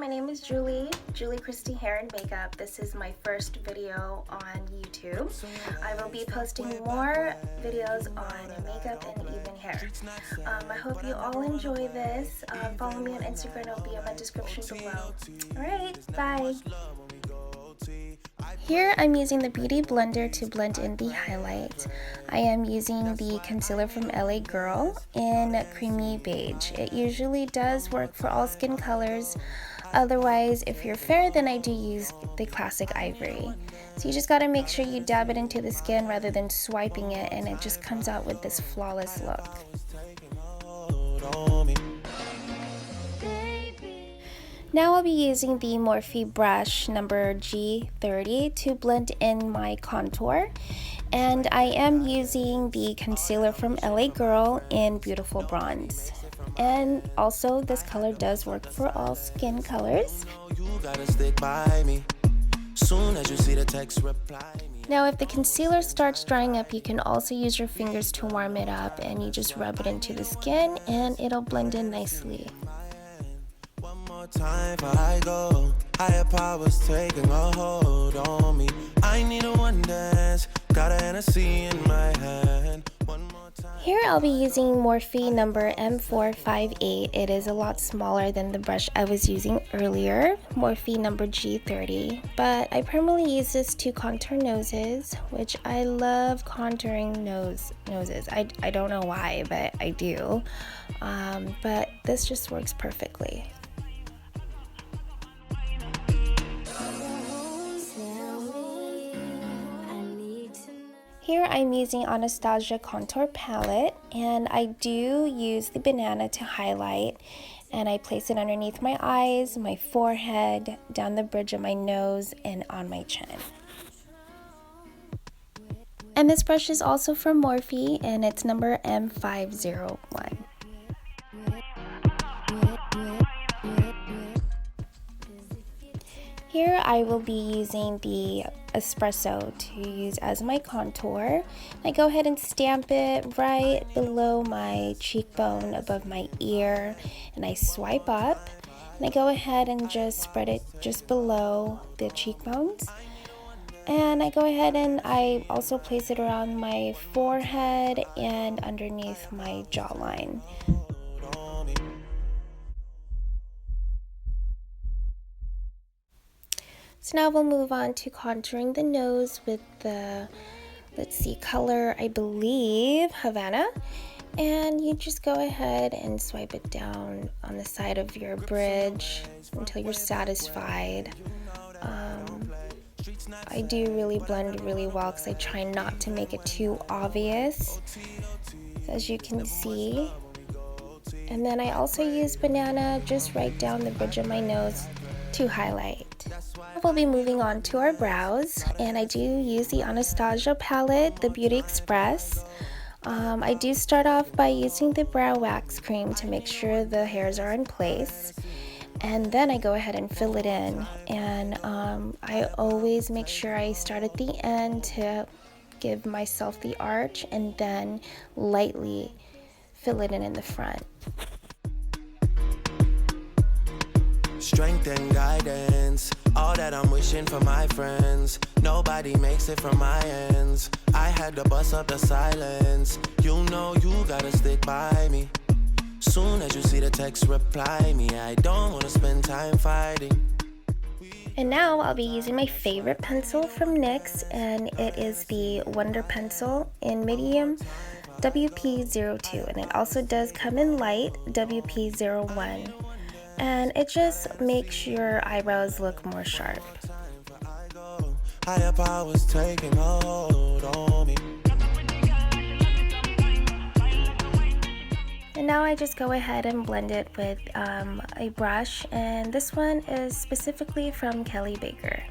my name is Julie Christie Hair and Makeup. This is my first video on YouTube. I will be posting more videos on makeup and even hair. I hope you all enjoy this. Follow me on Instagram, it'll be in my description below. Alright, bye! Here I'm using the Beauty Blender to blend in the highlight. I am using the concealer from LA Girl in Creamy Beige. It usually does work for all skin colors. Otherwise, if you're fair, then I do use the classic Ivory. So you just gotta make sure you dab it into the skin rather than swiping it, and it just comes out with this flawless look. Now I'll be using the Morphe brush number G30 to blend in my contour, and I am using the concealer from LA Girl in Beautiful Bronze. And also this color does work for all skin colors. Now if the concealer starts drying up, you can also use your fingers to warm it up, and you just rub it into the skin and it'll blend in nicely. Time for I go, higher powers taking a hold on me. I need a one dance, got an ANASTASIA in my hand. One more time. Here I'll be using Morphe number M458. It is a lot smaller than the brush I was using earlier, Morphe number G30. But I primarily use this to contour noses, which I love contouring noses. I don't know why, but I do. But this just works perfectly. Here I'm using Anastasia Contour Palette, and I do use the banana to highlight, and I place it underneath my eyes, my forehead, down the bridge of my nose, and on my chin. And this brush is also from Morphe, and it's number M501. Here I will be using the espresso to use as my contour. I go ahead and stamp it right below my cheekbone above my ear, and I swipe up, and I go ahead and just spread it just below the cheekbones. And I go ahead and I also place it around my forehead and underneath my jawline. So now we'll move on to contouring the nose with the, let's see, color, I believe, Havana. And you just go ahead and swipe it down on the side of your bridge until you're satisfied. I do really blend really well because I try not to make it too obvious, as you can see. And then I also use banana just right down the bridge of my nose to highlight. We'll be moving on to our brows, and I do use the Anastasia palette, the Beauty Express. I do start off by using the brow wax cream to make sure the hairs are in place, and then I go ahead and fill it in. And I always make sure I start at the end to give myself the arch, and then lightly fill it in the front. Strength and guidance, all that I'm wishing for my friends. Nobody makes it from my ends. I had to bust up the silence. You know you gotta stick by me. Soon as you see the text, reply me. I don't wanna spend time fighting. And now I'll be using my favorite pencil from NYX, and it is the Wonder Pencil in medium WP02, and it also does come in light WP01. And it just makes your eyebrows look more sharp. Higher powers taking hold on me. And now I just go ahead and blend it with a brush, and this one is specifically from Kelly Baker.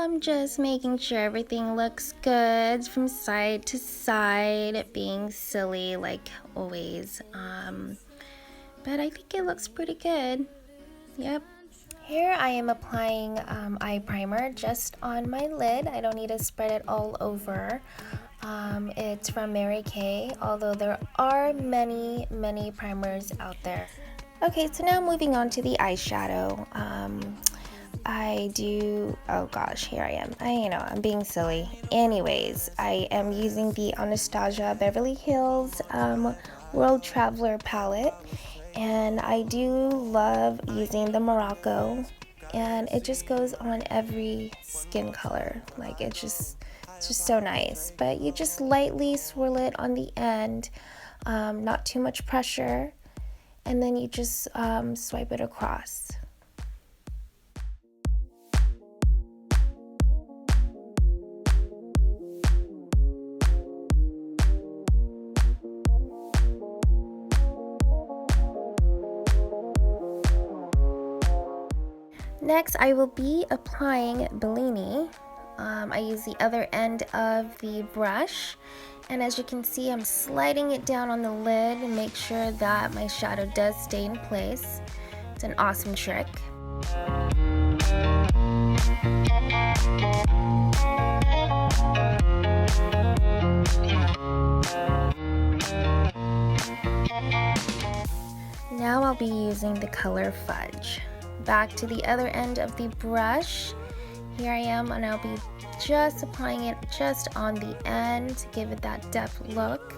I'm just making sure everything looks good from side to side, being silly like always. But I think it looks pretty good. Yep. Here I am applying eye primer just on my lid. I don't need to spread it all over. It's from Mary Kay, although there are many primers out there. Okay, so now moving on to the eyeshadow. Oh gosh, here I am. I'm being silly. Anyways, I am using the Anastasia Beverly Hills World Traveler palette, and I do love using the Morocco, and it just goes on every skin color. Like it's just so nice. But you just lightly swirl it on the end, not too much pressure, and then you just swipe it across. Next, I will be applying Belcini. I use the other end of the brush, and as you can see, I'm sliding it down on the lid and make sure that my shadow does stay in place. It's an awesome trick. Now I'll be using the color Fudge. Back to the other end of the brush. Here I am, and I'll be just applying it just on the end to give it that depth look.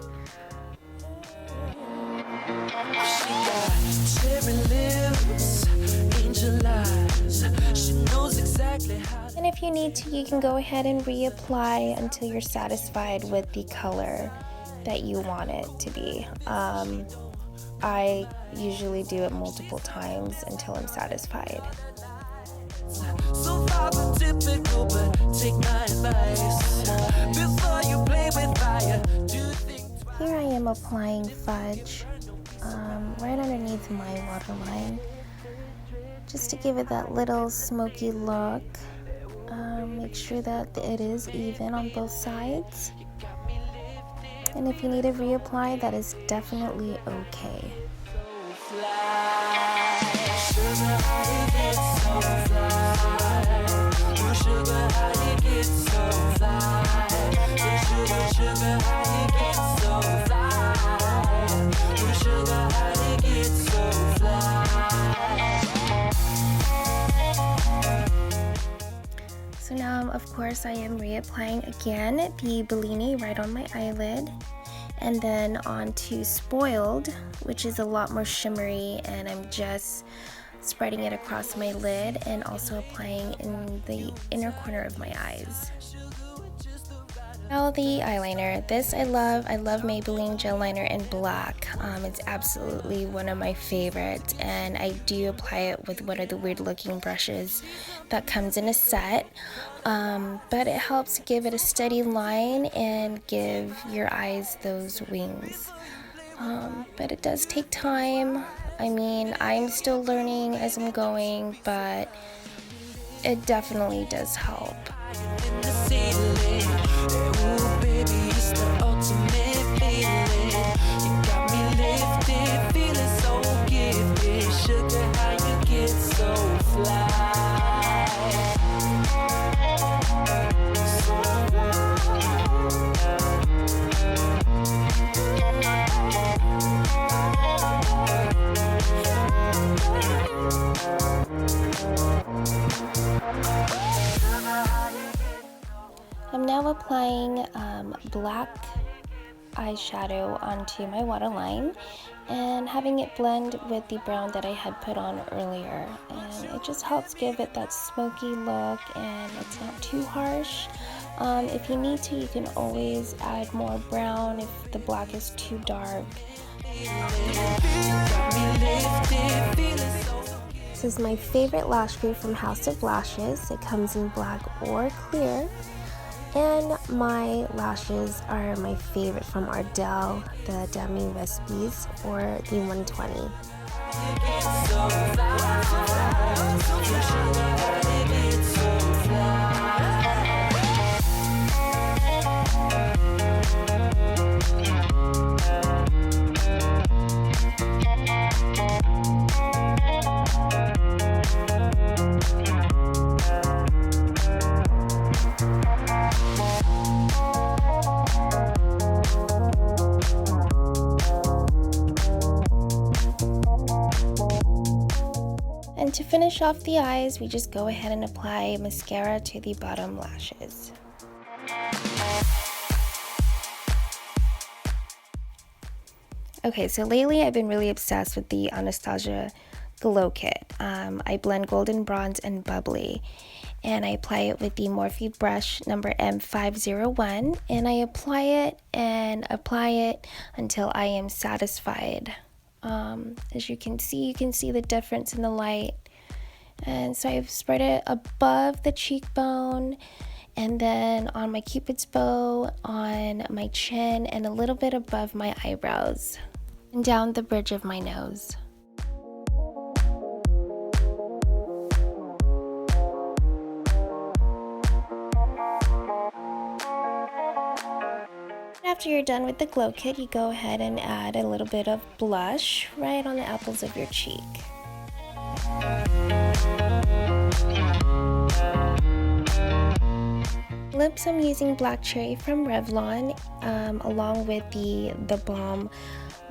And if you need to, you can go ahead and reapply until you're satisfied with the color that you want it to be. I usually do it multiple times until I'm satisfied. So far from typical, but take my advice. Before you play with fire, here I am applying Fudge right underneath my waterline, just to give it that little smoky look. Make sure that it is even on both sides. And if you need to reapply, that is definitely okay. So now, of course, I am reapplying again the Belcini right on my eyelid, and then onto Spoiled, which is a lot more shimmery, and I'm just spreading it across my lid and also applying in the inner corner of my eyes. Now the eyeliner. This I love Maybelline gel liner in black. It's absolutely one of my favorites, and I do apply it with one of the weird looking brushes that comes in a set. But it helps give it a steady line and give your eyes those wings. But it does take time. I mean, I'm still learning as I'm going, but it definitely does help. I'm now applying black eyeshadow onto my waterline and having it blend with the brown that I had put on earlier, and it just helps give it that smoky look, and it's not too harsh. If you need to, you can always add more brown if the black is too dark. This is my favorite lash glue from House of Lashes. It comes in black or clear. And my lashes are my favorite from Ardell, the Demi Wispies or the 120. And to finish off the eyes, we just go ahead and apply mascara to the bottom lashes. Okay, so lately I've been really obsessed with the Anastasia Glow Kit. I blend Golden Bronze and Bubbly, and I apply it with the Morphe brush number M501, and I apply it until I am satisfied. As you can see the difference in the light. And so I've spread it above the cheekbone, and then on my cupid's bow, on my chin, and a little bit above my eyebrows, and down the bridge of my nose. After you're done with the glow kit, you go ahead and add a little bit of blush right on the apples of your cheek. Lips, I'm using Black Cherry from Revlon, along with the Balm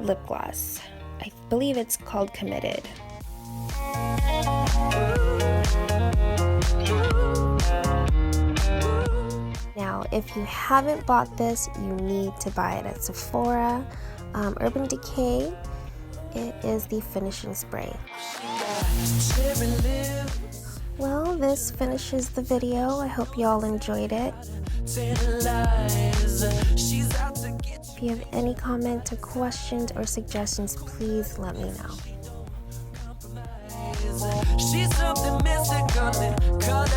lip gloss. I believe it's called Committed. Now, if you haven't bought this, you need to buy it at Sephora, Urban Decay. It is the finishing spray. Well, this finishes the video. I hope you all enjoyed it. If you have any comments or questions or suggestions, please let me know. She's something missing, color